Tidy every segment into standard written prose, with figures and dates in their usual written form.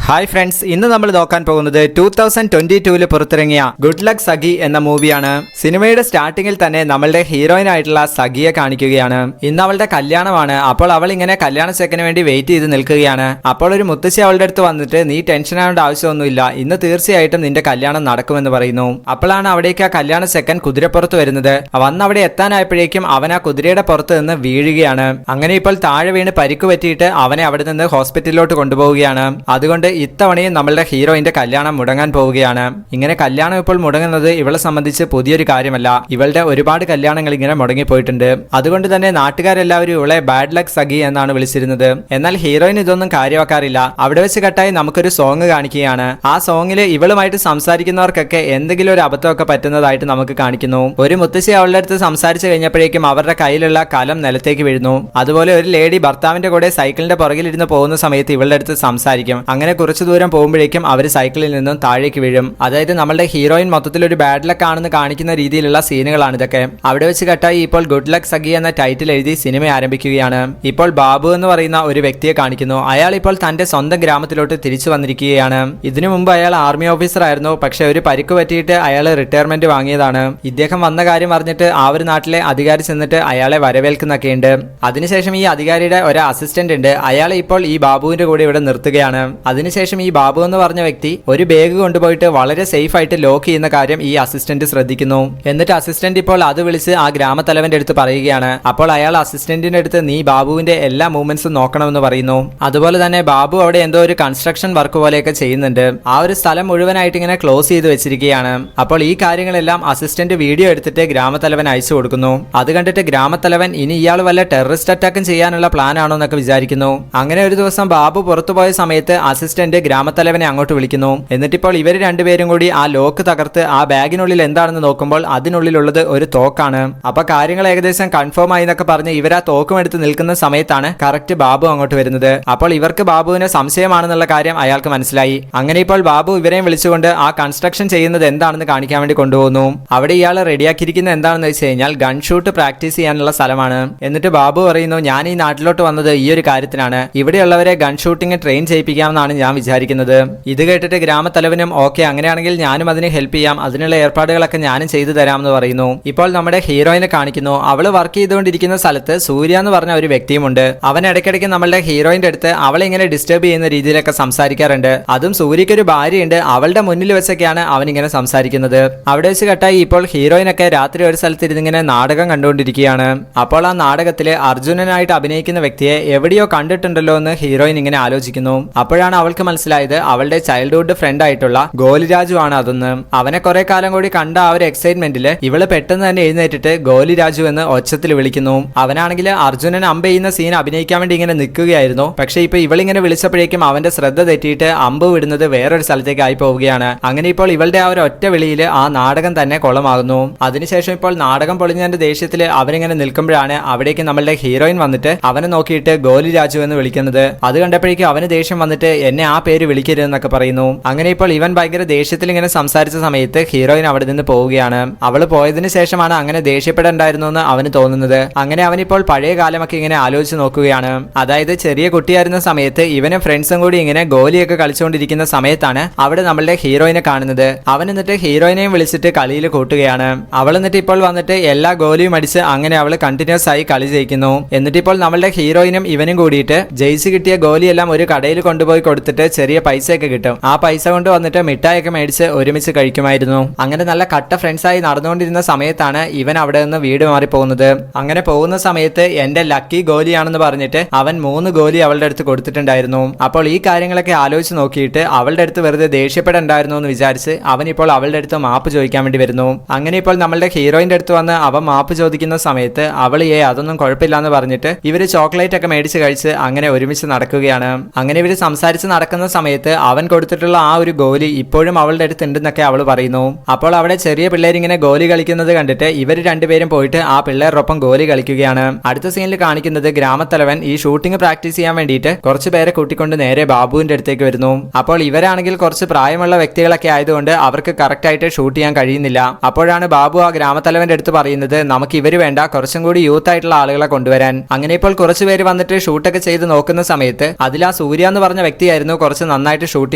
Hi friends, ഇന്ന് നമ്മൾ നോക്കാൻ പോകുന്നത് 2022 പുറത്തിറങ്ങിയ ഗുഡ് ലക്ക് സഖി എന്ന മൂവിയാണ്. സിനിമയുടെ സ്റ്റാർട്ടിങ്ങിൽ തന്നെ നമ്മളുടെ ഹീറോയിൻ ആയിട്ടുള്ള സഖിയെ കാണിക്കുകയാണ്. ഇന്ന് അവളുടെ കല്യാണമാണ്. അപ്പോൾ അവൾ ഇങ്ങനെ കല്യാണ ചെക്കന് വേണ്ടി വെയിറ്റ് ചെയ്ത് നിൽക്കുകയാണ്. അപ്പോൾ ഒരു മുത്തശ്ശി അവളുടെ അടുത്ത് വന്നിട്ട്, നീ ടെൻഷൻ ആവേണ്ട ആവശ്യമൊന്നുമില്ല, ഇന്ന് തീർച്ചയായിട്ടും നിന്റെ കല്യാണം നടക്കുമെന്ന് പറയുന്നു. അപ്പോഴാണ് അവിടേക്ക് ആ കല്യാണ ചെക്കൻ കുതിരപ്പുറത്ത് വരുന്നത്. വന്ന് അവിടെ എത്താനായപ്പോഴേക്കും അവൻ ആ കുതിരയുടെ പുറത്ത് നിന്ന് വീഴുകയാണ്. അങ്ങനെ ഇപ്പോൾ താഴെ വീണ് പരിക്ക് പറ്റിയിട്ട് അവനെ അവിടെ നിന്ന് ഹോസ്പിറ്റലിലോട്ട് കൊണ്ടുപോവുകയാണ്. അതുകൊണ്ട് ഇത്തവണയും നമ്മളുടെ ഹീറോയിന്റെ കല്യാണം മുടങ്ങാൻ പോവുകയാണ്. ഇങ്ങനെ കല്യാണം ഇപ്പോൾ മുടങ്ങുന്നത് ഇവളെ സംബന്ധിച്ച് പുതിയൊരു കാര്യമല്ല. ഇവളുടെ ഒരുപാട് കല്യാണങ്ങൾ ഇങ്ങനെ മുടങ്ങിപ്പോയിട്ടുണ്ട്. അതുകൊണ്ട് തന്നെ നാട്ടുകാരെല്ലാവരും ഇവളെ ബാഡ് ലക്ക് സഖി എന്നാണ് വിളിച്ചിരുന്നത്. എന്നാൽ ഹീറോയിൻ ഇതൊന്നും കാര്യമാക്കാറില്ല. അവിടെ വെച്ച് കട്ടായി നമുക്കൊരു സോങ് കാണിക്കുകയാണ്. ആ സോങ്ങില് ഇവളുമായിട്ട് സംസാരിക്കുന്നവർക്കൊക്കെ എന്തെങ്കിലും ഒരു അബദ്ധമൊക്കെ പറ്റുന്നതായിട്ട് നമുക്ക് കാണിക്കുന്നു. ഒരു മുത്തശ്ശി അവളുടെ അടുത്ത് സംസാരിച്ചു കഴിഞ്ഞപ്പോഴേക്കും അവരുടെ കയ്യിലുള്ള കലം നിലത്തേക്ക് വീഴുന്നു. അതുപോലെ ഒരു ലേഡി ഭർത്താവിന്റെ കൂടെ സൈക്കിളിന്റെ പുറകിലിരുന്ന് പോകുന്ന സമയത്ത് ഇവളുടെ അടുത്ത് സംസാരിക്കും. അങ്ങനെ കുറച്ചു ദൂരം പോകുമ്പോഴേക്കും അവർ സൈക്കിളിൽ നിന്നും താഴേക്ക് വീഴും. അതായത് നമ്മളുടെ ഹീറോയിൻ മൊത്തത്തിൽ ഒരു ബാഡ് ലക്ക് ആണെന്ന് കാണിക്കുന്ന രീതിയിലുള്ള സീനുകളാണ് ഇതൊക്കെ. അവിടെ വെച്ച് കട്ടായി ഇപ്പോൾ ഗുഡ് ലക്ക് സഖി എന്ന ടൈറ്റിൽ എഴുതി സിനിമ ആരംഭിക്കുകയാണ്. ഇപ്പോൾ ബാബു എന്ന് പറയുന്ന ഒരു വ്യക്തിയെ കാണിക്കുന്നു. അയാൾ ഇപ്പോൾ തന്റെ സ്വന്തം ഗ്രാമത്തിലോട്ട് തിരിച്ചു വന്നിരിക്കുകയാണ്. ഇതിനു മുമ്പ് അയാൾ ആർമി ഓഫീസർ ആയിരുന്നു. പക്ഷെ ഒരു പരിക്ക് പറ്റിയിട്ട് അയാൾ റിട്ടയർമെന്റ് വാങ്ങിയതാണ്. ഇദ്ദേഹം വന്ന കാര്യം അറിഞ്ഞിട്ട് ആ ഒരു നാട്ടിലെ അധികാരി ചെന്നിട്ട് അയാളെ വരവേൽക്കുന്നൊക്കെയുണ്ട്. അതിനുശേഷം ഈ അധികാരിയുടെ ഒരു അസിസ്റ്റന്റ് ഉണ്ട്. അയാളെ ഇപ്പോൾ ഈ ബാബുവിന്റെ കൂടെ ഇവിടെ നിർത്തുകയാണ്. അതിനുശേഷം ഈ ബാബു എന്ന് പറഞ്ഞ വ്യക്തി ഒരു ബാഗ് കൊണ്ടുപോയിട്ട് വളരെ സേഫ് ആയിട്ട് ലോക്ക് ചെയ്യുന്ന കാര്യം ഈ അസിസ്റ്റന്റ് ശ്രദ്ധിക്കുന്നു. എന്നിട്ട് അസിസ്റ്റന്റ് ഇപ്പോൾ അത് വിളിച്ച് ആ ഗ്രാമത്തലവന്റെ അടുത്ത് പറയുകയാണ്. അപ്പോൾ അയാൾ അസിസ്റ്റന്റിന്റെ അടുത്ത് നീ ബാബുവിന്റെ എല്ലാ മൂവ്മെന്റ്സും നോക്കണമെന്ന് പറയുന്നു. അതുപോലെ തന്നെ ബാബു അവിടെ എന്തോ ഒരു കൺസ്ട്രക്ഷൻ വർക്ക് പോലെയൊക്കെ ചെയ്യുന്നുണ്ട്. ആ ഒരു സ്ഥലം മുഴുവനായിട്ട് ഇങ്ങനെ ക്ലോസ് ചെയ്ത് വെച്ചിരിക്കുകയാണ്. അപ്പോൾ ഈ കാര്യങ്ങളെല്ലാം അസിസ്റ്റന്റ് വീഡിയോ എടുത്തിട്ട് ഗ്രാമത്തലവൻ അയച്ചു കൊടുക്കുന്നു. അത് കണ്ടിട്ട് ഗ്രാമത്തലവൻ ഇനി ഇയാൾ വല്ല ടെററിസ്റ്റ് അറ്റാക്കും ചെയ്യാനുള്ള പ്ലാൻ ആണോ എന്നൊക്കെ വിചാരിക്കുന്നു. അങ്ങനെ ഒരു ദിവസം ബാബു പുറത്തുപോയ സമയത്ത് അസിസ്റ്റന്റ് ഗ്രാമത്തലവനെ അങ്ങോട്ട് വിളിക്കുന്നു. എന്നിട്ടിപ്പോൾ ഇവർ രണ്ടുപേരും കൂടി ആ ലോക്ക് തകർത്ത് ആ ബാഗിനുള്ളിൽ എന്താണെന്ന് നോക്കുമ്പോൾ അതിനുള്ളിലുള്ളത് ഒരു തോക്കാണ്. അപ്പൊ കാര്യങ്ങൾ ഏകദേശം കൺഫേം ആയി എന്നൊക്കെ പറഞ്ഞ് ഇവർ ആ തോക്കും എടുത്ത് നിൽക്കുന്ന സമയത്താണ് കറക്റ്റ് ബാബു അങ്ങോട്ട് വരുന്നത്. അപ്പോൾ ഇവർക്ക് ബാബുവിന് സംശയമാണെന്നുള്ള കാര്യം അയാൾക്ക് മനസ്സിലായി. അങ്ങനെ ഇപ്പോൾ ബാബു ഇവരെയും വിളിച്ചുകൊണ്ട് ആ കൺസ്ട്രക്ഷൻ ചെയ്യുന്നത് എന്താണെന്ന് കാണിക്കാൻ വേണ്ടി കൊണ്ടുപോകുന്നു. അവിടെ ഇയാൾ റെഡിയാക്കിയിരിക്കുന്നത് എന്താണെന്ന് വെച്ച് കഴിഞ്ഞാൽ ഗൺ ഷൂട്ട് പ്രാക്ടീസ് ചെയ്യാനുള്ള സ്ഥലമാണ്. എന്നിട്ട് ബാബു പറയുന്നു, ഞാൻ ഈ നാട്ടിലോട്ട് വന്നത് ഈ ഒരു കാര്യത്തിനാണ്. ഇവിടെയുള്ളവരെ ഗൺ ഷൂട്ടിംഗ് ട്രെയിൻ ചെയ്യിപ്പിക്കാമെന്നാണ് ഞാൻ വിചാരിക്കുന്നത്. ഇത് കേട്ടിട്ട് ഗ്രാമത്തലവനും ഓക്കെ, അങ്ങനെയാണെങ്കിൽ ഞാനും അതിന് ഹെൽപ്പ് ചെയ്യാം, അതിനുള്ള ഏർപ്പാടുകളൊക്കെ ഞാനും ചെയ്തു തരാമെന്ന് പറയുന്നു. ഇപ്പോൾ നമ്മുടെ ഹീറോയിനെ കാണിക്കുന്നു. അവള് വർക്ക് ചെയ്തുകൊണ്ടിരിക്കുന്ന സ്ഥലത്ത് സൂര്യ എന്ന് പറഞ്ഞ ഒരു വ്യക്തിയുമുണ്ട്. അവൻ ഇടയ്ക്കിടയ്ക്ക് നമ്മളുടെ ഹീറോയിന്റെ അടുത്ത് അവളെ ഇങ്ങനെ ഡിസ്റ്റർബ് ചെയ്യുന്ന രീതിയിലൊക്കെ സംസാരിക്കാറുണ്ട്. അതും സൂര്യക്ക് ഒരു ഭാര്യയുണ്ട്. അവളുടെ മുന്നിൽ വെച്ചൊക്കെയാണ് അവൻ ഇങ്ങനെ സംസാരിക്കുന്നത്. അവിടെ വെച്ച് കട്ടായി ഇപ്പോൾ ഹീറോയിനൊക്കെ രാത്രി ഒരു സ്ഥലത്ത് ഇരുന്നിങ്ങനെ നാടകം കണ്ടുകൊണ്ടിരിക്കുകയാണ്. അപ്പോൾ ആ നാടകത്തില് അർജുനനായിട്ട് അഭിനയിക്കുന്ന വ്യക്തിയെ എവിടെയോ കണ്ടിട്ടുണ്ടല്ലോ എന്ന് ഹീറോയിൻ ഇങ്ങനെ ആലോചിക്കുന്നു. അപ്പോഴാണ് അവൾക്ക് മനസ്സിലായത് അവളുടെ ചൈൽഡ്ഹുഡ് ഫ്രണ്ട് ആയിട്ടുള്ള ഗോലിരാജു ആണ് അതൊന്ന്. അവനെ കുറെ കാലം കൂടി കണ്ട ആ ഒരു എക്സൈറ്റ്മെന്റില് ഇവള് പെട്ടെന്ന് തന്നെ എഴുന്നേറ്റിട്ട് ഗോലിരാജു എന്ന് ഒച്ചത്തിൽ വിളിക്കുന്നു. അവനാണെങ്കിൽ അർജുനൻ അമ്പ് ചെയ്യുന്ന സീൻ അഭിനയിക്കാൻ വേണ്ടി ഇങ്ങനെ നിൽക്കുകയായിരുന്നു. പക്ഷെ ഇപ്പൊ ഇവളിങ്ങനെ വിളിച്ചപ്പോഴേക്കും അവന്റെ ശ്രദ്ധ തെറ്റിയിട്ട് അമ്പ് വിടുന്നത് വേറൊരു സ്ഥലത്തേക്ക് ആയി പോവുകയാണ്. അങ്ങനെ ഇപ്പോൾ ഇവളുടെ ആ ഒരു ഒറ്റ വിളിയിൽ ആ നാടകം തന്നെ കൊളമാകുന്നു. അതിനുശേഷം ഇപ്പോൾ നാടകം പൊളിഞ്ഞതിന്റെ ദേഷ്യത്തിൽ അവരിങ്ങനെ നിൽക്കുമ്പോഴാണ് അവിടേക്ക് നമ്മളുടെ ഹീറോയിൻ വന്നിട്ട് അവനെ നോക്കിയിട്ട് ഗോലിരാജു എന്ന് വിളിക്കുന്നത്. അത് കണ്ടപ്പോഴേക്കും അവന് ദേഷ്യം വന്നിട്ട് എന്നെ ആ പേര് വിളിക്കരുതെന്നൊക്കെ പറയുന്നു. അങ്ങനെ ഇപ്പോൾ ഇവൻ ഭയങ്കര ദേഷ്യത്തിൽ ഇങ്ങനെ സംസാരിച്ച സമയത്ത് ഹീറോയിൻ അവിടെ നിന്ന് പോവുകയാണ്. അവള് പോയതിനു ശേഷമാണ് അങ്ങനെ ദേഷ്യപ്പെടണ്ടായിരുന്നു എന്ന് അവന് തോന്നുന്നത്. അങ്ങനെ അവനിപ്പോൾ പഴയ കാലമൊക്കെ ഇങ്ങനെ ആലോചിച്ച് നോക്കുകയാണ്. അതായത് ചെറിയ കുട്ടിയായിരുന്ന സമയത്ത് ഇവനും ഫ്രണ്ട്സും കൂടി ഇങ്ങനെ ഗോലിയൊക്കെ കളിച്ചുകൊണ്ടിരിക്കുന്ന സമയത്താണ് അവിടെ നമ്മളുടെ ഹീറോയിനെ കാണുന്നത്. അവൻ എന്നിട്ട് ഹീറോയിനെയും വിളിച്ചിട്ട് കളിയിൽ കൂട്ടുകയാണ്. അവൾ എന്നിട്ട് ഇപ്പോൾ വന്നിട്ട് എല്ലാ ഗോലിയും അടിച്ച് അങ്ങനെ അവള് കണ്ടിന്യൂസ് ആയി കളി ജയിക്കുന്നു. എന്നിട്ടിപ്പോൾ നമ്മളുടെ ഹീറോയിനും ഇവനും കൂടിയിട്ട് ജയിച്ച് കിട്ടിയ ഗോലിയെല്ലാം ഒരു കടയിൽ കൊണ്ടുപോയി കൊടുത്തിട്ട് ചെറിയ പൈസയൊക്കെ കിട്ടും. ആ പൈസ കൊണ്ട് വന്നിട്ട് മിഠായിയൊക്കെ മേടിച്ച് ഒരുമിച്ച് കഴിക്കുമായിരുന്നു. അങ്ങനെ നല്ല കട്ട ഫ്രണ്ട്സ് ആയി നടന്നുകൊണ്ടിരുന്ന സമയത്താണ് ഇവൻ അവിടെ നിന്ന് വീട് മാറി പോകുന്നത്. അങ്ങനെ പോകുന്ന സമയത്ത് എന്റെ ലക്കി ഗോലിയാണെന്ന് പറഞ്ഞിട്ട് അവൻ 3 ഗോലി അവളുടെ അടുത്ത് കൊടുത്തിട്ടുണ്ടായിരുന്നു. അപ്പോൾ ഈ കാര്യങ്ങളൊക്കെ ആലോചിച്ച് നോക്കിയിട്ട് അവളുടെ അടുത്ത് വെറുതെ ദേഷ്യപ്പെടണ്ടായിരുന്നു എന്ന് വിചാരിച്ച് അവൻ ഇപ്പോൾ അവളുടെ അടുത്ത് മാപ്പ് ചോദിക്കാൻ വേണ്ടി വരുന്നു. അങ്ങനെ ഇപ്പോൾ നമ്മളുടെ ഹീറോയിന്റെ അടുത്ത് വന്ന് അവൻ മാപ്പ് ചോദിക്കുന്ന സമയത്ത് അവൾ അതൊന്നും കുഴപ്പമില്ല എന്ന് പറഞ്ഞിട്ട് ഇവര് ചോക്ലേറ്റ് ഒക്കെ മേടിച്ച് കഴിച്ച് അങ്ങനെ ഒരുമിച്ച് നടക്കുകയാണ്. അങ്ങനെ ഇവര് സംസാരിച്ച് നടക്കുന്ന സമയത്ത് അവൻ കൊടുത്തിട്ടുള്ള ആ ഒരു ഗോലി ഇപ്പോഴും അവളുടെ അടുത്ത് ഉണ്ടെന്നൊക്കെ അവൾ പറയുന്നു. അപ്പോൾ അവിടെ ചെറിയ പിള്ളേരിങ്ങനെ ഗോലി കളിക്കുന്നത് കണ്ടിട്ട് ഇവർ രണ്ടുപേരും പോയിട്ട് ആ പിള്ളേരോടൊപ്പം ഗോലി കളിക്കുകയാണ്. അടുത്ത സീനിൽ കാണിക്കുന്നത് ഗ്രാമത്തലവൻ ഈ ഷൂട്ടിംഗ് പ്രാക്ടീസ് ചെയ്യാൻ വേണ്ടിയിട്ട് കുറച്ച് പേരെ കൂട്ടിക്കൊണ്ട് നേരെ ബാബുവിന്റെ അടുത്തേക്ക് വരുന്നു. അപ്പോൾ ഇവരാണെങ്കിൽ കുറച്ച് പ്രായമുള്ള വ്യക്തികളൊക്കെ ആയതുകൊണ്ട് അവർക്ക് കറക്റ്റ് ആയിട്ട് ഷൂട്ട് ചെയ്യാൻ കഴിയുന്നില്ല. അപ്പോഴാണ് ബാബു ആ ഗ്രാമത്തലവന്റെ അടുത്ത് പറയുന്നത് നമുക്ക് ഇവര് വേണ്ട, കുറച്ചും കൂടി യൂത്ത് ആയിട്ടുള്ള ആളുകളെ കൊണ്ടുവരാൻ. അങ്ങനെ ഇപ്പോൾ കുറച്ച് പേര് വന്നിട്ട് ഷൂട്ടൊക്കെ ചെയ്ത് നോക്കുന്ന സമയത്ത് അതിൽ ആ സൂര്യ എന്ന് പറഞ്ഞ വ്യക്തിയായിരുന്നു ആയിരുന്നു കുറച്ച് നന്നായിട്ട് ഷൂട്ട്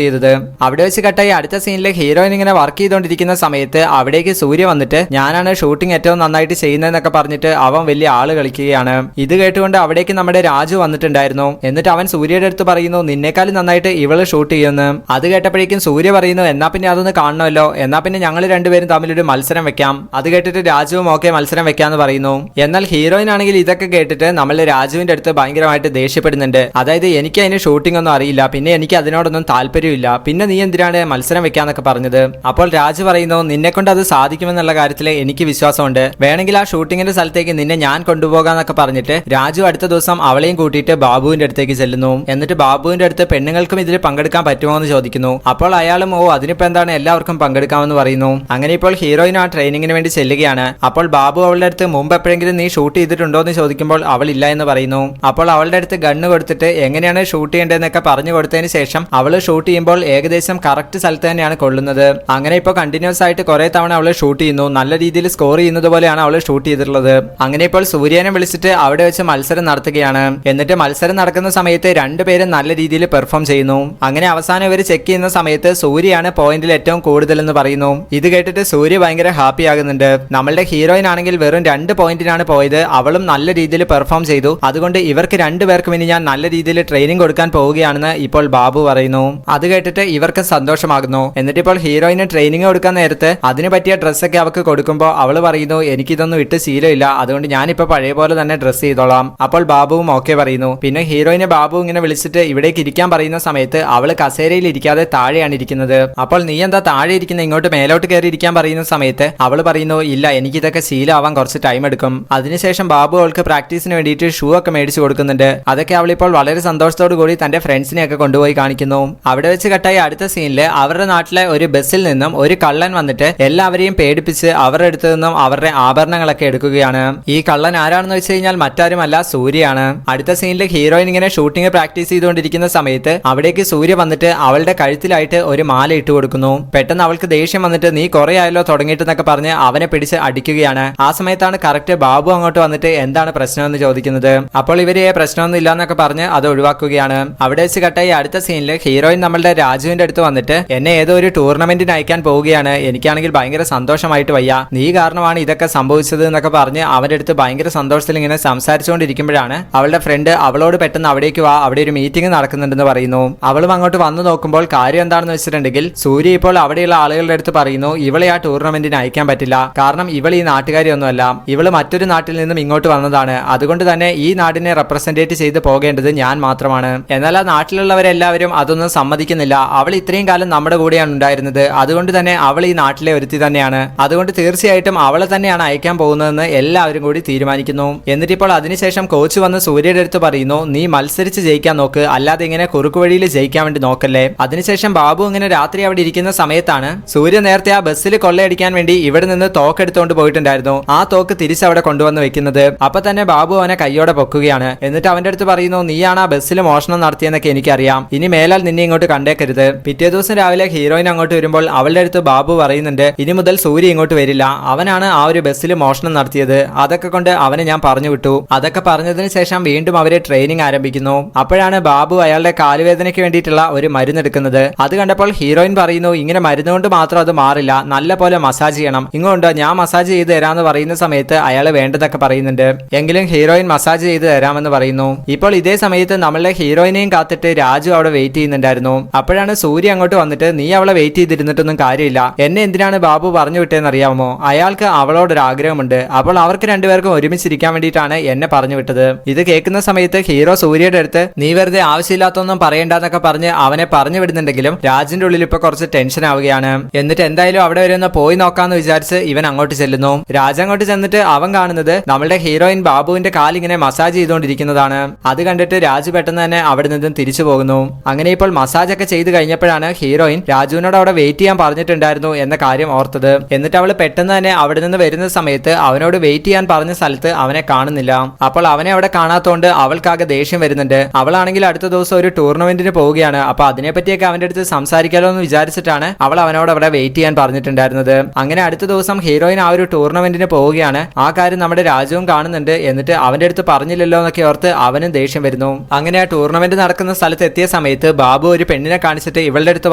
ചെയ്തത്. അവിടെ വെച്ച് കട്ടായി അടുത്ത സീനിലെ ഹീറോയിൻ ഇങ്ങനെ വർക്ക് ചെയ്തുകൊണ്ടിരിക്കുന്ന സമയത്ത് അവിടേക്ക് സൂര്യ വന്നിട്ട് ഞാനാണ് ഷൂട്ടിംഗ് ഏറ്റവും നന്നായിട്ട് ചെയ്യുന്നതെന്നൊക്കെ പറഞ്ഞിട്ട് അവൻ വലിയ ആള് കളിക്കുകയാണ്. ഇത് കേട്ടുകൊണ്ട് അവിടേക്ക് നമ്മുടെ രാജു വന്നിട്ടുണ്ടായിരുന്നു. എന്നിട്ട് അവൻ സൂര്യയുടെ അടുത്ത് പറയുന്നു നിന്നേക്കാളും നന്നായിട്ട് ഇവള് ഷൂട്ട് ചെയ്യുന്നു. അത് കേട്ടപ്പോഴേക്കും സൂര്യ പറയുന്നു എന്നാ പിന്നെ അതൊന്ന് കാണണമല്ലോ, എന്നാ പിന്നെ ഞങ്ങൾ രണ്ടുപേരും തമ്മിലൊരു മത്സരം വെക്കാം. അത് കേട്ടിട്ട് രാജുവും ഓക്കെ മത്സരം വെക്കാന്ന് പറയുന്നു. എന്നാൽ ഹീറോയിൻ ആണെങ്കിൽ ഇതൊക്കെ കേട്ടിട്ട് നമ്മളെ രാജുവിന്റെ അടുത്ത് ഭയങ്കരമായിട്ട് ദേഷ്യപ്പെടുന്നുണ്ട്. അതായത് എനിക്ക് അതിന് ഷൂട്ടിംഗ് ഒന്നും അറിയില്ല, പിന്നെ എനിക്ക് അതിനോടൊന്നും താല്പര്യമില്ല, പിന്നെ നീ എന്തിനാണ് മത്സരം വെക്കാന്നൊക്കെ പറഞ്ഞത്. അപ്പോൾ രാജു പറയുന്നു നിന്നെ കൊണ്ട് അത് സാധിക്കുമെന്നുള്ള കാര്യത്തിൽ എനിക്ക് വിശ്വാസമുണ്ട്, വേണമെങ്കിൽ ആ ഷൂട്ടിങ്ങിന്റെ സ്ഥലത്തേക്ക് നിന്നെ ഞാൻ കൊണ്ടുപോകാന്നൊക്കെ പറഞ്ഞിട്ട് രാജു അടുത്ത ദിവസം അവളെയും കൂട്ടിയിട്ട് ബാബുവിന്റെ അടുത്തേക്ക് ചെല്ലുന്നു. എന്നിട്ട് ബാബുവിന്റെ അടുത്ത് പെണ്ണുങ്ങൾക്കും ഇതിൽ പങ്കെടുക്കാൻ പറ്റുമോ എന്ന് ചോദിക്കുന്നു. അപ്പോൾ അയാളും ഓ അതിനിപ്പോ എന്താണ് എല്ലാവർക്കും പങ്കെടുക്കാമെന്ന് പറയുന്നു. അങ്ങനെ ഇപ്പോൾ ഹീറോയിൻ ആ ട്രെയിനിങ്ങിന് വേണ്ടി ചെല്ലുകയാണ്. അപ്പോൾ ബാബു അവളുടെ അടുത്ത് മുമ്പ് എപ്പോഴെങ്കിലും നീ ഷൂട്ട് ചെയ്തിട്ടുണ്ടോ എന്ന് ചോദിക്കുമ്പോൾ അവൾ ഇല്ല എന്ന് പറയുന്നു. അപ്പോൾ അവളുടെ അടുത്ത് ഗണ്ണ് കൊടുത്തിട്ട് എങ്ങനെയാണ് ഷൂട്ട് ചെയ്യേണ്ടതെന്നൊക്കെ പറഞ്ഞു കൊടുത്തതിന് ശേഷം അവള് ഷൂട്ട് ചെയ്യുമ്പോൾ ഏകദേശം കറക്റ്റ് സ്ഥലത്ത് തന്നെയാണ് കൊള്ളുന്നത്. അങ്ങനെ ഇപ്പോൾ കണ്ടിന്യൂസ് ആയിട്ട് കുറെ തവണ അവള് ഷൂട്ട് ചെയ്യുന്നു. നല്ല രീതിയിൽ സ്കോർ ചെയ്യുന്നത് പോലെയാണ് അവള് ഷൂട്ട് ചെയ്തിട്ടുള്ളത്. അങ്ങനെ ഇപ്പോൾ സൂര്യനെ വിളിച്ചിട്ട് അവിടെ വെച്ച് മത്സരം നടത്തുകയാണ്. എന്നിട്ട് മത്സരം നടക്കുന്ന സമയത്ത് രണ്ടുപേരും നല്ല രീതിയിൽ പെർഫോം ചെയ്യുന്നു. അങ്ങനെ അവസാനം ഇവർ ചെക്ക് ചെയ്യുന്ന സമയത്ത് സൂര്യയാണ് പോയിന്റിൽ ഏറ്റവും കൂടുതൽ എന്ന് പറയുന്നു. ഇത് കേട്ടിട്ട് സൂര്യ ഭയങ്കര ഹാപ്പി ആകുന്നുണ്ട്. നമ്മളുടെ ഹീറോയിൻ ആണെങ്കിൽ വെറും 2 പോയിന്റിനാണ് പോയത്, അവളും നല്ല രീതിയിൽ പെർഫോം ചെയ്തു. അതുകൊണ്ട് ഇവർക്ക് രണ്ടുപേർക്കും ഇനി ഞാൻ നല്ല രീതിയിൽ ട്രെയിനിങ് കൊടുക്കാൻ പോവുകയാണെന്ന് ഇപ്പോൾ ബാബു പറയുന്നു. അത് കേട്ടിട്ട് ഇവർക്ക് സന്തോഷമാകുന്നു. എന്നിട്ട് ഇപ്പോൾ ഹീറോയിന് ട്രെയിനിങ് കൊടുക്കാൻ നേരത്ത് അതിന് പറ്റിയ ഡ്രസ്സൊക്കെ അവർക്ക് കൊടുക്കുമ്പോൾ അവള് പറയുന്നു എനിക്കിതൊന്നും ഇട്ട് ശീലമില്ല, അതുകൊണ്ട് ഞാനിപ്പോ പഴയ പോലെ തന്നെ ഡ്രസ്സ് ചെയ്തോളാം. അപ്പോൾ ബാബുവും ഓക്കെ പറയുന്നു. പിന്നെ ഹീറോയിനെ ബാബു ഇങ്ങനെ വിളിച്ചിട്ട് ഇവിടേക്ക് ഇരിക്കാൻ പറയുന്ന സമയത്ത് അവള് കസേരയിൽ ഇരിക്കാതെ താഴെയാണ് ഇരിക്കുന്നത്. അപ്പോൾ നീ എന്താ താഴെ ഇരിക്കുന്ന, ഇങ്ങോട്ട് മേലോട്ട് കയറി ഇരിക്കാൻ പറയുന്ന സമയത്ത് അവള് പറയുന്നു ഇല്ല എനിക്കിതൊക്കെ ശീലമാവാൻ കുറച്ച് ടൈം എടുക്കും. അതിനുശേഷം ബാബു അവൾക്ക് പ്രാക്ടീസിന് വേണ്ടിയിട്ട് ഷൂ ഒക്കെ മേടിച്ചു കൊടുക്കുന്നുണ്ട്. അതൊക്കെ അവളിപ്പോൾ വളരെ സന്തോഷത്തോടു കൂടി തന്റെ ഫ്രണ്ട്സിനെയൊക്കെ കൊണ്ടുപോയി കാണിക്കുന്നു. അവിടെ വെച്ച് കട്ടായി അടുത്ത സീനില് അവരുടെ നാട്ടിലെ ഒരു ബസ്സിൽ നിന്നും ഒരു കള്ളൻ വന്നിട്ട് എല്ലാവരെയും പേടിപ്പിച്ച് അവരുടെ അടുത്ത് നിന്നും അവരുടെ ആഭരണങ്ങളൊക്കെ എടുക്കുകയാണ്. ഈ കള്ളൻ ആരാണെന്ന് വെച്ച് കഴിഞ്ഞാൽ മറ്റാരുമല്ല സൂര്യയാണ്. അടുത്ത സീനിൽ ഹീറോയിൻ ഇങ്ങനെ ഷൂട്ടിംഗ് പ്രാക്ടീസ് ചെയ്തുകൊണ്ടിരിക്കുന്ന സമയത്ത് അവിടേക്ക് സൂര്യ വന്നിട്ട് അവളുടെ കഴുത്തിലായിട്ട് ഒരു മാല ഇട്ട് കൊടുക്കുന്നു. പെട്ടെന്ന് അവൾക്ക് ദേഷ്യം വന്നിട്ട് നീ കുറെ ആയല്ലോ തുടങ്ങിയിട്ടെന്നൊക്കെ പറഞ്ഞ് അവനെ പിടിച്ച് അടിക്കുകയാണ്. ആ സമയത്താണ് കറക്റ്റ് ബാബു അങ്ങോട്ട് വന്നിട്ട് എന്താണ് പ്രശ്നം എന്ന് ചോദിക്കുന്നത്. അപ്പോൾ ഇവര് പ്രശ്നമൊന്നും ഇല്ലാന്നൊക്കെ പറഞ്ഞ് അത് ഒഴിവാക്കുകയാണ്. അവിടെ വെച്ച് കട്ടായി അടുത്ത സീനിൽ ഹീറോയിൻ നമ്മളുടെ രാജുവിന്റെ അടുത്ത് വന്നിട്ട് എന്നെ ഏതോ ഒരു ടൂർണമെന്റിന് അയക്കാൻ പോവുകയാണ്, എനിക്കാണെങ്കിൽ ഭയങ്കര സന്തോഷമായിട്ട് വയ്യ, നീ കാരണമാണ് ഇതൊക്കെ സംഭവിച്ചത് എന്നൊക്കെ പറഞ്ഞ് അവന്റെ അടുത്ത് ഭയങ്കര സന്തോഷത്തിൽ ഇങ്ങനെ സംസാരിച്ചുകൊണ്ടിരിക്കുമ്പോഴാണ് അവളുടെ ഫ്രണ്ട് അവളോട് പെട്ടെന്ന് അവിടേക്ക് വാ, അവിടെ ഒരു മീറ്റിംഗ് നടക്കുന്നുണ്ടെന്ന് പറയുന്നു. അവളും അങ്ങോട്ട് വന്നു നോക്കുമ്പോൾ കാര്യം എന്താണെന്ന് വെച്ചിട്ടുണ്ടെങ്കിൽ സൂര്യ ഇപ്പോൾ അവിടെയുള്ള ആളുകളുടെ അടുത്ത് പറയുന്നു ഇവളെ ആ ടൂർണമെന്റിന് അയക്കാൻ പറ്റില്ല, കാരണം ഇവൾ ഈ നാട്ടുകാരിയൊന്നുമല്ല, ഇവള് മറ്റൊരു നാട്ടിൽ നിന്നും ഇങ്ങോട്ട് വന്നതാണ്, അതുകൊണ്ട് തന്നെ ഈ നാടിനെ റെപ്രസെന്റേറ്റ് ചെയ്ത് പോകേണ്ടത് ഞാൻ മാത്രമാണ്. എന്നാൽ ആ നാട്ടിലുള്ളവരെല്ലാവരും അതൊന്നും സമ്മതിക്കുന്നില്ല, അവൾ ഇത്രയും കാലം നമ്മുടെ കൂടെയാണ് ഉണ്ടായിരുന്നത്, അതുകൊണ്ട് തന്നെ അവൾ ഈ നാട്ടിലെ ഒരുത്തി തന്നെയാണ്, അതുകൊണ്ട് തീർച്ചയായിട്ടും അവളെ തന്നെയാണ് അയക്കാൻ പോകുന്നതെന്ന് എല്ലാവരും കൂടി തീരുമാനിക്കുന്നു. എന്നിട്ടിപ്പോൾ അതിനുശേഷം കോച്ച് വന്ന് സൂര്യയുടെ അടുത്ത് പറയുന്നു നീ മത്സരിച്ച് ജയിക്കാൻ നോക്ക്, അല്ലാതെ ഇങ്ങനെ കുറുക്കു വഴിയിൽ ജയിക്കാൻ വേണ്ടി നോക്കല്ലേ. അതിനുശേഷം ബാബു ഇങ്ങനെ രാത്രി അവിടെ ഇരിക്കുന്ന സമയത്താണ് സൂര്യ നേരത്തെ ആ ബസ്സിൽ കൊള്ളയടിക്കാൻ വേണ്ടി ഇവിടെ നിന്ന് തോക്കെടുത്തോണ്ട് പോയിട്ടുണ്ടായിരുന്നു, ആ തോക്ക് തിരിച്ചവിടെ കൊണ്ടുവന്ന് വെക്കുന്നത്. അപ്പൊ തന്നെ ബാബു അവനെ കൈയോടെ പൊക്കുകയാണ്. എന്നിട്ട് അവന്റെ അടുത്ത് പറയുന്നു നീയാണ് ആ ബസ്സിൽ മോഷണം നടത്തിയെന്നൊക്കെ എനിക്കറിയാം, ഇനി മേലാൽ നിന്നെ ഇങ്ങോട്ട് കണ്ടേക്കരുത്. പിറ്റേ ദിവസം രാവിലെ ഹീറോയിൻ അങ്ങോട്ട് വരുമ്പോൾ അവളുടെ അടുത്ത് ബാബു പറയുന്നുണ്ട് ഇനി മുതൽ സൂര്യ ഇങ്ങോട്ട് വരില്ല, അവനാണ് ആ ഒരു ബസ്സിൽ മോഷണം നടത്തിയത്, അതൊക്കെ കൊണ്ട് അവനെ ഞാൻ പറഞ്ഞു വിട്ടു. അതൊക്കെ പറഞ്ഞതിന് ശേഷം വീണ്ടും അവരെ ട്രെയിനിങ് ആരംഭിക്കുന്നു. അപ്പോഴാണ് ബാബു അയാളുടെ കാലുവേദനയ്ക്ക് വേണ്ടിയിട്ടുള്ള ഒരു മരുന്ന് എടുക്കുന്നത്. അത് കണ്ടപ്പോൾ ഹീറോയിൻ പറയുന്നു ഇങ്ങനെ മരുന്ന് കൊണ്ട് മാത്രം അത് മാറില്ല, നല്ല പോലെ മസാജ് ചെയ്യണം, ഇങ്ങോട്ട് ഞാൻ മസാജ് ചെയ്ത് തരാമെന്ന് പറയുന്ന സമയത്ത് അയാൾ വേണ്ടതൊക്കെ പറയുന്നുണ്ട്. എങ്കിലും ഹീറോയിൻ മസാജ് ചെയ്ത് തരാമെന്ന് പറയുന്നു. ഇപ്പോൾ ഇതേ സമയത്ത് നമ്മളുടെ ഹീറോയിനെയും കാത്തിട്ട് രാജു അവിടെ വെയിറ്റ് ചെയ്യുന്നുണ്ടായിരുന്നു. അപ്പോഴാണ് സൂര്യ അങ്ങോട്ട് വന്നിട്ട് നീ അവളെ വെയിറ്റ് ചെയ്തിരുന്നിട്ടൊന്നും കാര്യമില്ല, എന്നെ എന്തിനാണ് ബാബു പറഞ്ഞു വിട്ടതെന്ന് അറിയാമോ, അയാൾക്ക് അവളോടൊരു ആഗ്രഹമുണ്ട്, അപ്പോൾ അവർക്ക് രണ്ടുപേർക്കും ഒരുമിച്ചിരിക്കാൻ വേണ്ടിയിട്ടാണ് എന്നെ പറഞ്ഞു വിട്ടത്. ഇത് കേൾക്കുന്ന സമയത്ത് ഹീറോ സൂര്യയുടെ അടുത്ത് നീ വെറുതെ ആവശ്യമില്ലാത്തൊന്നും പറയണ്ടെന്നൊക്കെ പറഞ്ഞ് അവനെ പറഞ്ഞു വിടുന്നുണ്ടെങ്കിലും രാജിന്റെ ഉള്ളിൽ ഇപ്പൊ കുറച്ച് ടെൻഷൻ ആവുകയാണ്. എന്നിട്ട് എന്തായാലും അവിടെ വരെ ഒന്ന് പോയി നോക്കാന്ന് വിചാരിച്ച് ഇവൻ അങ്ങോട്ട് ചെല്ലുന്നു. രാജ അങ്ങോട്ട് ചെന്നിട്ട് അവൻ കാണുന്നത് നമ്മളുടെ ഹീറോയിൻ ബാബുവിന്റെ കാലിങ്ങനെ മസാജ് ചെയ്തുകൊണ്ടിരിക്കുന്നതാണ്. അത് കണ്ടിട്ട് രാജു പെട്ടെന്ന് തന്നെ അവിടെ നിന്നും തിരിച്ചു പോകുന്നു. അങ്ങനെ ഇപ്പോൾ മസാജ് ഒക്കെ ചെയ്ത് കഴിഞ്ഞപ്പോഴാണ് ഹീറോയിൻ രാജുവിനോട് അവിടെ വെയിറ്റ് ചെയ്യാൻ പറഞ്ഞിട്ടുണ്ടായിരുന്നു എന്ന കാര്യം ഓർത്തത്. എന്നിട്ട് അവൾ പെട്ടെന്ന് തന്നെ അവിടെ നിന്ന് വരുന്ന സമയത്ത് അവനോട് വെയിറ്റ് ചെയ്യാൻ പറഞ്ഞ സ്ഥലത്ത് അവനെ കാണുന്നില്ല. അപ്പോൾ അവനെ അവിടെ കാണാത്തോണ്ട് അവൾക്കാകെ ദേഷ്യം വരുന്നുണ്ട്. അവളാണെങ്കിൽ അടുത്ത ദിവസം ഒരു ടൂർണമെന്റിന് പോവുകയാണ്, അപ്പൊ അതിനെപ്പറ്റിയൊക്കെ അവന്റെ അടുത്ത് സംസാരിക്കാലോ എന്ന് വിചാരിച്ചിട്ടാണ് അവൾ അവനോട് അവിടെ വെയിറ്റ് ചെയ്യാൻ പറഞ്ഞിട്ടുണ്ടായിരുന്നത്. അങ്ങനെ അടുത്ത ദിവസം ഹീറോയിൻ ആ ഒരു ടൂർണമെന്റിന് പോവുകയാണ്. ആ കാര്യം നമ്മുടെ രാജുവും കാണുന്നുണ്ട്. എന്നിട്ട് അവന്റെ അടുത്ത് പറഞ്ഞില്ലല്ലോ എന്നൊക്കെ ഓർത്ത് അവനും ദേഷ്യം വരുന്നു. അങ്ങനെ ആ ടൂർണമെന്റ് നടക്കുന്ന സ്ഥലത്ത് എത്തിയ സമയത്ത് സമയത്ത് ബാബു ഒരു പെണ്ണിനെ കാണിച്ചിട്ട് ഇവളുടെ അടുത്ത്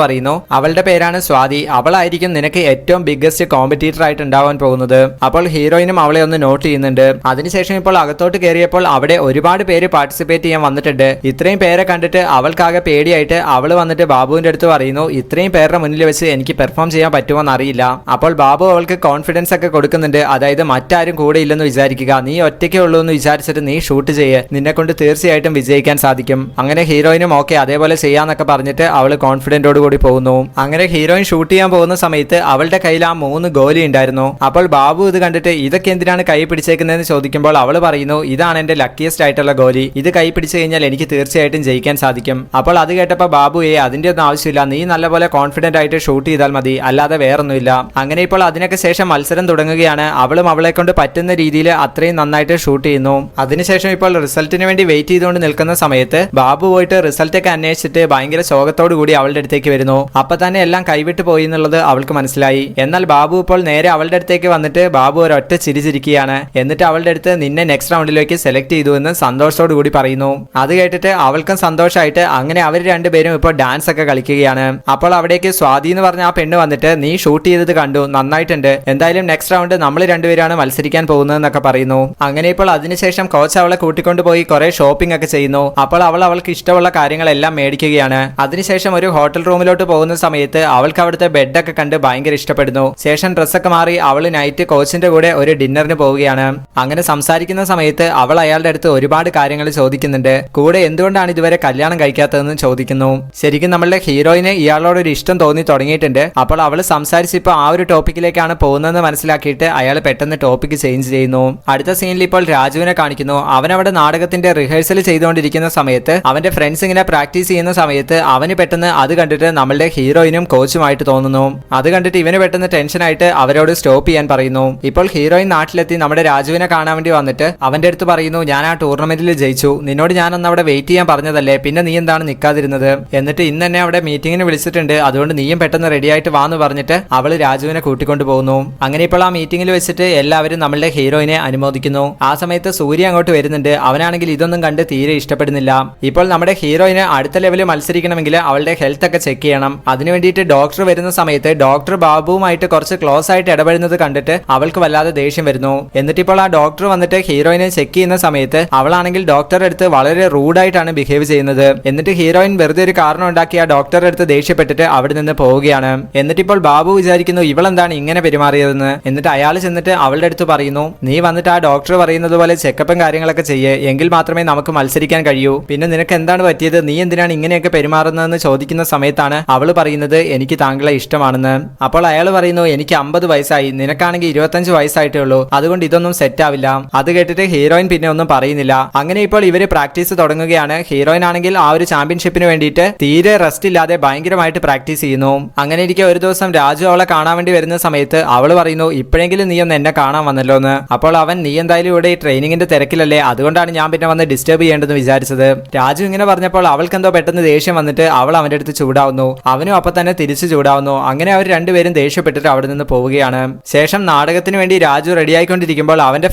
പറയുന്നു അവളുടെ പേരാണ് സ്വാതി, അവളായിരിക്കും നിനക്ക് ഏറ്റവും ബിഗ്ഗസ്റ്റ് കോമ്പറ്റീറ്റർ ആയിട്ട് ഉണ്ടാവാൻ പോകുന്നത്. അപ്പോൾ ഹീറോയിനും അവളെ ഒന്ന് നോട്ട് ചെയ്യുന്നുണ്ട്. അതിനുശേഷം ഇപ്പോൾ അകത്തോട്ട് കയറിയപ്പോൾ അവിടെ ഒരുപാട് പേര് പാർട്ടിസിപ്പേറ്റ് ചെയ്യാൻ വന്നിട്ടുണ്ട്. ഇത്രയും പേരെ കണ്ടിട്ട് അവൾക്കാകെ പേടിയായിട്ട് അവൾ വന്നിട്ട് ബാബുവിന്റെ അടുത്ത് പറയുന്നു ഇത്രയും പേരുടെ മുന്നിൽ വെച്ച് എനിക്ക് പെർഫോം ചെയ്യാൻ പറ്റുമോ എന്നറിയില്ല. അപ്പോൾ ബാബു അവൾക്ക് കോൺഫിഡൻസ് ഒക്കെ കൊടുക്കുന്നുണ്ട്. അതായത് മറ്റാരും കൂടെ ഇല്ലെന്ന് വിചാരിക്കുക, നീ ഒറ്റയ്ക്കേ ഉള്ളൂ എന്ന് വിചാരിച്ചിട്ട് നീ ഷൂട്ട് ചെയ്യ്, നിന്നെ കൊണ്ട് തീർച്ചയായിട്ടും വിജയിക്കാൻ സാധിക്കും. അങ്ങനെ ഹീറോയിനും ഓക്കെ അതേപോലെ ചെയ്യാന്നൊക്കെ പറഞ്ഞിട്ട് അവൾ കോൺഫിഡന്റോട് കൂടി പോകുന്നു. അങ്ങനെ ഹീറോയിൻ ഷൂട്ട് ചെയ്യാൻ പോകുന്ന സമയത്ത് അവളുടെ കയ്യിൽ ആ 3 ഗോലി ഉണ്ടായിരുന്നു. അപ്പോൾ ബാബു ഇത് കണ്ടിട്ട് ഇതൊക്കെ എന്തിനാണ് കൈ പിടിച്ചേക്കുന്നതെന്ന് ചോദിക്കുമ്പോൾ അവൾ പറയുന്നു ഇതാണ് എന്റെ ലക്കിയസ്റ്റ് ആയിട്ടുള്ള ഗോലി, ഇത് കൈ പിടിച്ചു കഴിഞ്ഞാൽ എനിക്ക് തീർച്ചയായിട്ടും ജയിക്കാൻ സാധിക്കും. അപ്പോൾ അത് കേട്ടപ്പോൾ ബാബു അതിന്റെ ഒന്നും ആവശ്യമില്ല, നീ നല്ലപോലെ കോൺഫിഡന്റ് ആയിട്ട് ഷൂട്ട് ചെയ്താൽ മതി, അല്ലാതെ വേറൊന്നുമില്ല. അങ്ങനെ ഇപ്പോൾ അതിനൊക്കെ ശേഷം മത്സരം തുടങ്ങുകയാണ്. അവളും അവളെ കൊണ്ട് പറ്റുന്ന രീതിയിൽ അത്രയും നന്നായിട്ട് ഷൂട്ട് ചെയ്യുന്നു. അതിനുശേഷം ഇപ്പോൾ റിസൾട്ടിന് വേണ്ടി വെയിറ്റ് ചെയ്തുകൊണ്ട് നിൽക്കുന്ന സമയത്ത് ബാബു പോയിട്ട് റിസൾട്ട് ഒക്കെ അന്വേഷിച്ചിട്ട് ഭയങ്കര ശോകത്തോടു കൂടി അവളുടെ അടുത്തേക്ക് വരുന്നു. അപ്പൊ തന്നെ എല്ലാം കൈവിട്ട് പോയി എന്നുള്ളത് അവൾക്ക് മനസ്സിലായി. എന്നാൽ ബാബു ഇപ്പോൾ നേരെ അവളുടെ അടുത്തേക്ക് വന്നിട്ട് ബാബു ഒരൊറ്റ ചിരിച്ചിരിക്കുകയാണ്. എന്നിട്ട് അവളുടെ അടുത്ത് നിന്നെ നെക്സ്റ്റ് റൗണ്ടിലേക്ക് സെലക്ട് ചെയ്തു എന്ന് സന്തോഷത്തോടു കൂടി പറയുന്നു. അത് കേട്ടിട്ട് അവൾക്കും സന്തോഷമായിട്ട് അങ്ങനെ അവർ രണ്ടുപേരും ഇപ്പോൾ ഡാൻസ് ഒക്കെ കളിക്കുകയാണ്. അപ്പോൾ അവിടേക്ക് സ്വാതി എന്ന് പറഞ്ഞ ആ പെണ്ണ് വന്നിട്ട് നീ ഷൂട്ട് ചെയ്തത് കണ്ടു, നന്നായിട്ടുണ്ട്, എന്തായാലും നെക്സ്റ്റ് റൗണ്ട് നമ്മൾ രണ്ടുപേരാണ് മത്സരിക്കാൻ പോകുന്നതെന്നൊക്കെ പറയുന്നു. അങ്ങനെ ഇപ്പോൾ അതിനുശേഷം കോച്ച് അവളെ കൂട്ടിക്കൊണ്ടുപോയി കുറെ ഷോപ്പിംഗ് ഒക്കെ ചെയ്യുന്നു. അപ്പോൾ അവൾക്ക് ഇഷ്ടമുള്ള കാര്യങ്ങളെല്ലാം മേടിക്കുകയാണ്. അതിനുശേഷം ഒരു ഹോട്ടൽ റൂമിലോട്ട് പോകുന്ന സമയത്ത് അവൾക്ക് അവിടുത്തെ ബെഡൊക്കെ കണ്ട് ഭയങ്കര ഇഷ്ടപ്പെടുന്നു. ശേഷം ഡ്രസ്സൊക്കെ മാറി അവൾ നൈറ്റ് കോച്ചിന്റെ കൂടെ ഒരു ഡിന്നറിന് പോവുകയാണ്. അങ്ങനെ സംസാരിക്കുന്ന സമയത്ത് അവൾ അയാളുടെ അടുത്ത് ഒരുപാട് കാര്യങ്ങൾ ചോദിക്കുന്നുണ്ട്. കൂടെ എന്തുകൊണ്ടാണ് ഇതുവരെ കല്യാണം കഴിക്കാത്തതെന്ന് ചോദിക്കുന്നു. ശരിക്കും നമ്മളുടെ ഹീറോയിന് ഇയാളോട് ഒരു ഇഷ്ടം തോന്നി തുടങ്ങിയിട്ടുണ്ട്. അപ്പോൾ അവൾ സംസാരിച്ചിപ്പോ ആ ഒരു ടോപ്പിക്കിലേക്കാണ് പോകുന്നതെന്ന് മനസ്സിലാക്കിയിട്ട് അയാൾ പെട്ടെന്ന് ടോപ്പിക്ക് ചേഞ്ച് ചെയ്യുന്നു. അടുത്ത സീനിൽ ഇപ്പോൾ രാജുവിനെ കാണിക്കുന്നു. അവനവിടെ നാടകത്തിന്റെ റിഹേഴ്സൽ ചെയ്തുകൊണ്ടിരിക്കുന്ന സമയത്ത് അവന്റെ ഫ്രണ്ട്സ് ഇങ്ങനെ പ്രാക്ടീസ് ചെയ്യുന്ന സമയത്ത് അവന് പെട്ടെന്ന് അത് കണ്ടിട്ട് നമ്മളുടെ ഹീറോയിനും കോച്ചുമായിട്ട് തോന്നുന്നു. അത് കണ്ടിട്ട് ഇവന് പെട്ടെന്ന് ടെൻഷനായിട്ട് അവരോട് സ്റ്റോപ്പ് ചെയ്യാൻ പറയുന്നു. ഇപ്പോൾ ഹീറോയിൻ നാട്ടിലെത്തി നമ്മുടെ രാജുവിനെ കാണാൻ വേണ്ടി വന്നിട്ട് അവന്റെ അടുത്ത് പറയുന്നു ഞാൻ ആ ടൂർണമെന്റിൽ ജയിച്ചു, നിന്നോട് ഞാനൊന്ന് അവിടെ വെയിറ്റ് ചെയ്യാൻ പറഞ്ഞതല്ലേ, പിന്നെ നീ എന്താണ് നിൽക്കാതിരുന്നത്, എന്നിട്ട് ഇന്ന് തന്നെ അവിടെ മീറ്റിംഗിന് വിളിച്ചിട്ടുണ്ട്, അതുകൊണ്ട് നീയും പെട്ടെന്ന് റെഡി ആയിട്ട് വാന്ന് പറഞ്ഞിട്ട് അവള് രാജുവിനെ കൂട്ടിക്കൊണ്ടു പോകുന്നു. അങ്ങനെ ഇപ്പോൾ ആ മീറ്റിംഗിൽ വെച്ചിട്ട് എല്ലാവരും നമ്മളുടെ ഹീറോയിനെ അനുമോദിക്കുന്നു. ആ സമയത്ത് സൂര്യ അങ്ങോട്ട് വരുന്നുണ്ട്. അവനാണെങ്കിൽ ഇതൊന്നും കണ്ട് തീരെ ഇഷ്ടപ്പെടുന്നില്ല. ഇപ്പോൾ നമ്മുടെ ഹീറോയിന് അടുത്ത ലെവലിൽ മത്സരിക്കണമെങ്കിൽ അവളുടെ ഹെൽത്ത് ഒക്കെ ചെക്ക് ചെയ്യണം. അതിനു വേണ്ടിയിട്ട് ഡോക്ടർ വരുന്ന സമയത്ത് ഡോക്ടർ ബാബുവുമായിട്ട് കുറച്ച് ക്ലോസ് ആയിട്ട് ഇടപെടുന്നത് കണ്ടിട്ട് അവൾക്ക് വല്ലാതെ ദേഷ്യം വരുന്നു. എന്നിട്ട് ഇപ്പോൾ ആ ഡോക്ടർ വന്നിട്ട് ഹീറോയിനെ ചെക്ക് ചെയ്യുന്ന സമയത്ത് അവളാണെങ്കിൽ ഡോക്ടറുടെ അടുത്ത് വളരെ റൂഡായിട്ടാണ് ബിഹേവ് ചെയ്യുന്നത്. എന്നിട്ട് ഹീറോയിൻ വെറുതെ ഒരു കാരണം ഉണ്ടാക്കി ആ ഡോക്ടറുടെ അടുത്ത് ദേഷ്യപ്പെട്ടിട്ട് അവിടെ നിന്ന് പോവുകയാണ്. എന്നിട്ട് ഇപ്പോൾ ബാബു വിചാരിക്കുന്നു ഇവളെന്താണ് ഇങ്ങനെ പെരുമാറിയതെന്ന്. എന്നിട്ട് അയാൾ ചെന്നിട്ട് അവളുടെ അടുത്ത് പറയുന്നു നീ വന്നിട്ട് ആ ഡോക്ടർ പറയുന്നത് പോലെ ചെക്കപ്പും കാര്യങ്ങളൊക്കെ ചെയ്യേ, എങ്കിൽ മാത്രമേ നമുക്ക് മത്സരിക്കാൻ കഴിയൂ. പിന്നെ നിനക്ക് എന്താണ് പറ്റിയത്, നീ എന്തിനാണ് ഇങ്ങനെയൊക്കെ പെരുമാറുന്നതെന്ന് ചോദിക്കുന്ന സമയത്താണ് അവള് പറയുന്നത് എനിക്ക് താങ്കളെ ഇഷ്ടമാണെന്ന്. അപ്പോൾ അയാൾ പറയുന്നു എനിക്ക് 50 വയസ്സായി, നിനക്കാണെങ്കിൽ 25 വയസ്സായിട്ടേ ഉള്ളൂ, അതുകൊണ്ട് ഇതൊന്നും സെറ്റ് ആവില്ല. അത് കേട്ടിട്ട് ഹീറോയിൻ പിന്നെ ഒന്നും പറയുന്നില്ല. അങ്ങനെ ഇപ്പോൾ ഇവര് പ്രാക്ടീസ് തുടങ്ങുകയാണ്. ഹീറോയിൻ ആണെങ്കിൽ ആ ഒരു ചാമ്പ്യൻഷിപ്പിന് വേണ്ടിയിട്ട് തീരെ റെസ്റ്റ് ഇല്ലാതെ ഭയങ്കരമായിട്ട് പ്രാക്ടീസ് ചെയ്യുന്നു. അങ്ങനെ ഇരിക്കെ ഒരു ദിവസം രാജു അവളെ കാണാൻ വേണ്ടി വരുന്ന സമയത്ത് അവള് പറയുന്നു ഇപ്പോഴെങ്കിലും നീ ഒന്ന് എന്നെ കാണാൻ വന്നല്ലോ എന്ന്. അപ്പോൾ അവൻ നീ എന്തായാലും ഇവിടെ ഈ ട്രെയിനിങ്ങിന്റെ തിരക്കിലല്ലേ, അതുകൊണ്ടാണ് ഞാൻ പിന്നെ വന്ന് ഡിസ്റ്റർബ് ചെയ്യേണ്ടെന്ന് വിചാരിച്ചത്. രാജു ഇങ്ങനെ പറഞ്ഞപ്പോൾ അവൾക്ക് എന്തോ പെട്ടെന്ന് ദേഷ്യം വന്നിട്ട് അവൾ അവന്റെ അടുത്ത് ചൂടാവുന്നു. അവനും അപ്പൊ തന്നെ തിരിച്ചു ചൂടാവുന്നു. അങ്ങനെ അവർ രണ്ടുപേരും ദേഷ്യപ്പെട്ടിട്ട് അവിടെ നിന്ന് പോവുകയാണ്. ശേഷം നാടകത്തിന് വേണ്ടി രാജു റെഡിയായിക്കൊണ്ടിരിക്കുമ്പോൾ അവന്റെ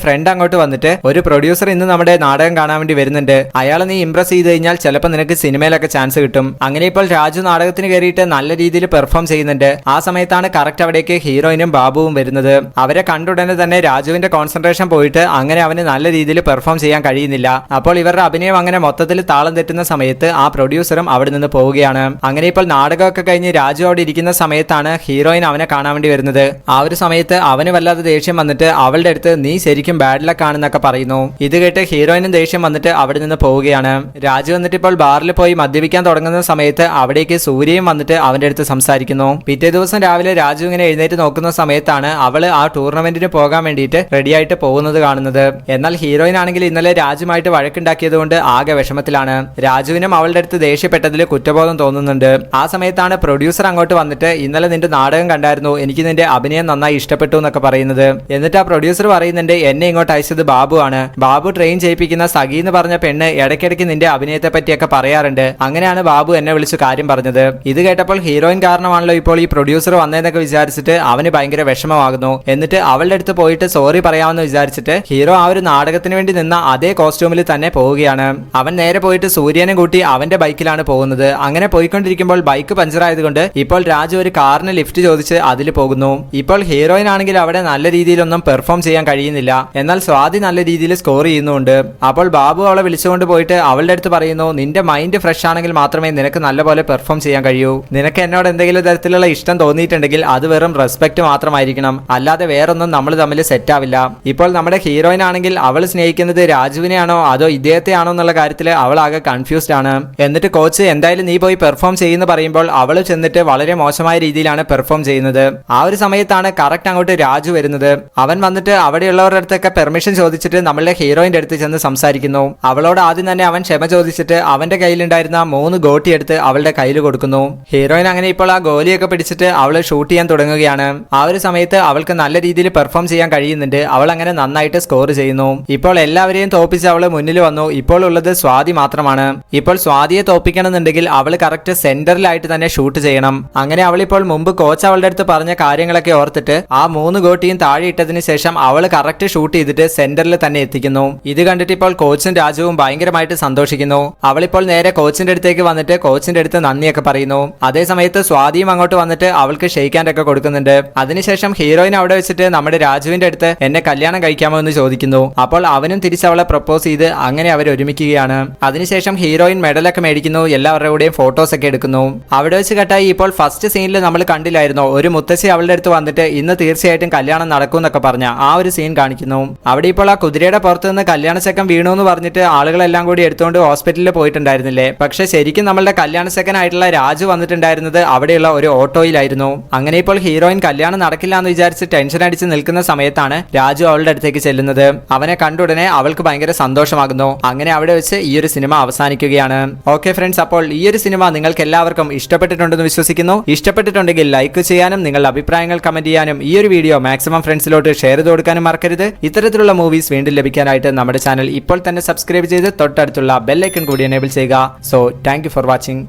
ഫ്രണ്ട് അങ്ങോട്ട് വന്നിട്ട് ഒരു പ്രൊഡ്യൂസർ ഇന്ന് നമ്മുടെ നാടകം കാണാൻ വേണ്ടി വരുന്നുണ്ട്, അയാളെ നീ ഇംപ്രസ് ചെയ്ത് കഴിഞ്ഞാൽ ചിലപ്പോൾ നിനക്ക് സിനിമയിലൊക്കെ ചാൻസ് കിട്ടും. അങ്ങനെ ഇപ്പോൾ രാജു നാടകത്തിന് കയറിയിട്ട് നല്ല രീതിയിൽ പെർഫോം ചെയ്യുന്നുണ്ട്. ആ സമയത്താണ് കറക്റ്റ് അവിടേക്ക് ഹീറോയിനും ബാബുവും വരുന്നത്. അവരെ കണ്ടുടനെ തന്നെ രാജുവിന്റെ കോൺസെൻട്രേഷൻ പോയിട്ട് അങ്ങനെ അവന് നല്ല രീതിയിൽ പെർഫോം ചെയ്യാൻ കഴിയുന്നില്ല. അപ്പോൾ ഇവരുടെ അഭിനയം അങ്ങനെ മൊത്തത്തിൽ താളം തെറ്റുന്ന സമയത്ത് ആ പ്രൊഡ്യൂസറും അവിടെ നിന്ന് പോവുകയാണ്. അങ്ങനെ ഇപ്പോൾ നാടകമൊക്കെ കഴിഞ്ഞ് രാജു അവിടെ ഇരിക്കുന്ന സമയത്താണ് ഹീറോയിൻ അവനെ കാണാൻ വേണ്ടി വരുന്നത്. ആ ഒരു സമയത്ത് അവന് വല്ലാതെ ദേഷ്യം വന്നിട്ട് അവളുടെ അടുത്ത് നീ ശരിക്കും ബാഡ് ലക്ക് ആണെന്നൊക്കെ പറയുന്നു. ഇത് കേട്ട് ഹീറോയിനും ദേഷ്യം വന്നിട്ട് അവിടെ നിന്ന് പോവുകയാണ്. രാജു വന്നിട്ട് ഇപ്പോൾ ബാറിൽ പോയി മദ്യപിക്കാൻ തുടങ്ങുന്ന സമയത്ത് അവിടേക്ക് സൂര്യയും വന്നിട്ട് അവന്റെ അടുത്ത് സംസാരിക്കുന്നു. പിറ്റേ ദിവസം രാവിലെ രാജു ഇങ്ങനെ എഴുന്നേറ്റ് നോക്കുന്ന സമയത്താണ് അവള് ആ ടൂർണമെന്റിന് പോകാൻ വേണ്ടിയിട്ട് റെഡി ആയിട്ട് പോകുന്നത് കാണുന്നത്. എന്നാൽ ഹീറോയിൻ ആണെങ്കിൽ ഇന്നലെ രാജുമായിട്ട് വഴക്കുണ്ടാക്കിയത് കൊണ്ട് ആകെ വിഷമത്തിലാണ്. രാജുവിനും അവളുടെ അടുത്ത് ദേഷ്യപ്പെട്ടതിൽ കുറ്റബോധം തോന്നുന്നുണ്ട്. ആ സമയത്താണ് പ്രൊഡ്യൂസർ അങ്ങോട്ട് വന്നിട്ട് ഇന്നലെ നിന്റെ നാടകം കണ്ടായിരുന്നു, എനിക്ക് നിന്റെ അഭിനയം നന്നായി ഇഷ്ടപ്പെട്ടു എന്നൊക്കെ പറയുന്നത്. എന്നിട്ട് ആ പ്രൊഡ്യൂസർ പറയുന്നുണ്ട് എന്നെ ഇങ്ങോട്ട് അയച്ചത് ബാബു ആണ്, ബാബു ട്രെയിൻ ചെയ്യിപ്പിക്കുന്ന സഖി എന്ന് പറഞ്ഞ പെണ്ണ് ഇടയ്ക്കിടയ്ക്ക് നിന്റെ അഭിനയത്തെ പറ്റിയൊക്കെ പറയാറുണ്ട്, അങ്ങനെയാണ് ബാബു എന്നെ വിളിച്ച് കാര്യം പറഞ്ഞത്. ഇത് കേട്ടപ്പോൾ ഹീറോയിൻ കാരണമാണല്ലോ ഇപ്പോൾ ഈ പ്രൊഡ്യൂസർ വന്നതെന്നൊക്കെ വിചാരിച്ചിട്ട് അവന് ഭയങ്കര വിഷമമാകുന്നു. എന്നിട്ട് അവളുടെ അടുത്ത് പോയിട്ട് സോറി പറയാമെന്ന് വിചാരിച്ചിട്ട് ഹീറോ ആ ഒരു നാടകത്തിന് വേണ്ടി നിന്ന അതേ കോസ്റ്റ്യൂമിൽ തന്നെ പോവുകയാണ്. അവൻ നേരെ പോയിട്ട് സൂര്യനെ കൂട്ടി അവന്റെ ബൈക്കിലാണ് പോകുന്നത്. അങ്ങനെ പോയിക്കൊണ്ടിരിക്കുമ്പോൾ ബൈക്ക് പഞ്ചർ ആയതുകൊണ്ട് ഇപ്പോൾ രാജു ഒരു കാറിന് ലിഫ്റ്റ് ചോദിച്ച് അതിൽ പോകുന്നു. ഇപ്പോൾ ഹീറോയിൻ ആണെങ്കിൽ അവിടെ നല്ല രീതിയിലൊന്നും പെർഫോം ചെയ്യാൻ കഴിയുന്നില്ല. എന്നാൽ സ്വാതി നല്ല രീതിയിൽ സ്കോർ ചെയ്യുന്നുണ്ട്. അപ്പോൾ ബാബു അവളെ വിളിച്ചുകൊണ്ട് പോയിട്ട് അവളുടെ അടുത്ത് പറയുന്നു, നിന്റെ മൈൻഡ് ഫ്രഷ് ആണെങ്കിൽ മാത്രമേ നിനക്ക് നല്ലപോലെ പെർഫോം ചെയ്യാൻ കഴിയൂ. നിനക്ക് എന്നോട് എന്തെങ്കിലും തരത്തിലുള്ള ഇഷ്ടം തോന്നിയിട്ടുണ്ടെങ്കിൽ അത് വെറും റെസ്പെക്ട് മാത്രമായിരിക്കണം, അല്ലാതെ വേറൊന്നും നമ്മൾ തമ്മിൽ സെറ്റ് ആവില്ല. ഇപ്പോൾ നമ്മുടെ ഹീറോയിൻ ആണെങ്കിൽ അവൾ സ്നേഹിക്കുന്നത് രാജുവിനെയാണോ അതോ ഇദ്ദേഹത്തെയാണോ എന്നുള്ള കാര്യത്തിൽ അവൾ ആകെ കൺഫ്യൂസ്ഡ് ആണ്. എന്നിട്ട് കോച്ച് എന്തായാലും നീ പോയി പെർഫോം ചെയ്യുന്ന പറയുമ്പോൾ അവൾ ചെന്നിട്ട് വളരെ മോശമായ രീതിയിലാണ് പെർഫോം ചെയ്യുന്നത്. ആ ഒരു സമയത്താണ് കറക്റ്റ് അങ്ങോട്ട് രാജു വരുന്നത്. അവൻ വന്നിട്ട് അവിടെയുള്ളവരുടെ അടുത്തൊക്കെ പെർമിഷൻ ചോദിച്ചിട്ട് നമ്മളുടെ ഹീറോയിന്റെ അടുത്ത് ചെന്ന് സംസാരിക്കുന്നു. അവളോട് ആദ്യം തന്നെ അവൻ ക്ഷമ ചോദിച്ചിട്ട് അവന്റെ കയ്യിലുണ്ടായിരുന്ന 3 ഗോട്ടി എടുത്ത് അവളുടെ കയ്യിൽ കൊടുക്കുന്നു. ഹീറോയിൻ അങ്ങനെ ഇപ്പോൾ ആ ഗോലിയൊക്കെ പിടിച്ചിട്ട് അവള് ഷൂട്ട് ചെയ്യാൻ തുടങ്ങുകയാണ്. ആ ഒരു സമയത്ത് അവൾക്ക് നല്ല രീതിയിൽ പെർഫോം ചെയ്യാൻ കഴിയുന്നുണ്ട്. അവൾ അങ്ങനെ നന്നായിട്ട് സ്കോർ ചെയ്യുന്നു. ഇപ്പോൾ എല്ലാവരെയും തോപ്പിച്ച് അവള് മുന്നിൽ വന്നു. ഇപ്പോൾ ഉള്ളത് സ്വാതി മാത്രമാണ്. ഇപ്പോൾ സ്വാതിയെ തോപ്പിക്കണമെന്നുണ്ടെങ്കിൽ അവൾ കറക്റ്റ് സെന്ററിലായിട്ട് തന്നെ ഷൂട്ട് ചെയ്യണം. അങ്ങനെ അവളിപ്പോൾ മുമ്പ് കോച്ച് അവളുടെ അടുത്ത് പറഞ്ഞ കാര്യങ്ങളൊക്കെ ഓർത്തിട്ട് ആ 3 ഗോട്ടിയും താഴെ ഇട്ടതിന് ശേഷം അവൾ കറക്റ്റ് ഷൂട്ട് ചെയ്തിട്ട് സെന്ററിൽ തന്നെ എത്തിക്കുന്നു. ഇത് കണ്ടിട്ട് ഇപ്പോൾ കോച്ചും രാജുവും ഭയങ്കരമായിട്ട് സന്തോഷിക്കുന്നു. അവളിപ്പോൾ നേരെ കോച്ചിന്റെ അടുത്തേക്ക് വന്നിട്ട് കോച്ചിന്റെ അടുത്ത് നന്ദിയൊക്കെ പറയുന്നു. അതേ സമയത്ത് സ്വാതിയും അങ്ങോട്ട് വന്നിട്ട് അവൾക്ക് ഷെയ്ക്ക് ഹാൻഡ് ഒക്കെ കൊടുക്കുന്നുണ്ട്. അതിനുശേഷം ഹീറോയിൻ അവിടെ വെച്ചിട്ട് നമ്മുടെ രാജുവിന്റെ അടുത്ത് എന്നെ കല്യാണം കഴിക്കാമോ എന്ന് ചോദിക്കുന്നു. അപ്പോൾ അവനും തിരിച്ച് അവളെ പ്രപ്പോസ് ചെയ്ത് അങ്ങനെ അവർ ഒരുമിക്കുകയാണ്. അതിനുശേഷം ഹീറോയിൻ മെഡലൊക്കെ മേടിക്കുന്നു. എല്ലാവരുടെയും ഫോട്ടോസ് ഒക്കെ എടുക്കുന്നു. അവിടെ വെച്ച് കട്ടായി ഇപ്പോൾ ഫസ്റ്റ് സീനിൽ നമ്മൾ കണ്ടില്ലായിരുന്നോ, ഒരു മുത്തശ്ശി അവളുടെ അടുത്ത് വന്നിട്ട് ഇന്ന് തീർച്ചയായിട്ടും കല്യാണം നടക്കും എന്നൊക്കെ പറഞ്ഞ ആ ഒരു സീൻ കാണിക്കുന്നു. അവിടെ ഇപ്പോൾ ആ കുതിരയുടെ പുറത്ത് നിന്ന് കല്യാണച്ചക്കൻ വീണു എന്ന് പറഞ്ഞിട്ട് ആളുകളെല്ലാം കൂടി എടുത്തുകൊണ്ട് ഹോസ്പിറ്റലിൽ പോയിട്ടുണ്ടായിരുന്നില്ലേ. പക്ഷെ ശരിക്കും നമ്മളുടെ കല്യാണച്ചക്കനായിട്ടുള്ള രാജു വന്നിട്ടുണ്ടായിരുന്നത് അവിടെയുള്ള ഒരു ഓട്ടോയിലായിരുന്നു. അങ്ങനെ ഇപ്പോൾ ഹീറോയിൻ കല്യാണം നടക്കില്ല എന്ന് വിചാരിച്ച് ടെൻഷൻ അടിച്ച് നിൽക്കുന്ന സമയത്താണ് രാജു അവളുടെ അടുത്തേക്ക് ചെല്ലുന്നത്. അവനെ കണ്ടുടനെ അവൾക്ക് ഭയങ്കര സന്തോഷമാകുന്നു. അങ്ങനെ അവിടെ വെച്ച് ഈ ഒരു സിനിമ അവസാനിക്കുകയാണ്. ഓക്കെ ഫ്രണ്ട്സ്, അപ്പോൾ ഈ ഒരു സിനിമ നിങ്ങൾക്ക് എല്ലാവർക്കും ഇഷ്ടപ്പെട്ടിട്ടുണ്ടെന്ന് വിശ്വസിക്കുന്നു. ഇഷ്ടപ്പെട്ടിട്ടുണ്ടെങ്കിൽ ലൈക്ക് ചെയ്യാനും നിങ്ങളുടെ അഭിപ്രായങ്ങൾ കമന്റ് ചെയ്യാനും ഈ ഒരു വീഡിയോ മാക്സിമം ഫ്രണ്ട്സിലോട്ട് ഷെയർ ചെയ്ത് കൊടുക്കാനും മറക്കരുത്. ഇത്തരത്തിലുള്ള മൂവീസ് വീണ്ടും ലഭിക്കാനായിട്ട് നമ്മുടെ ചാനൽ ഇപ്പോൾ തന്നെ സബ്സ്ക്രൈബ് ചെയ്ത് തൊട്ടടുത്തുള്ള ബെൽ ഐക്കൺ കൂടി എനേബിൾ ചെയ്യുക. So thank you for watching.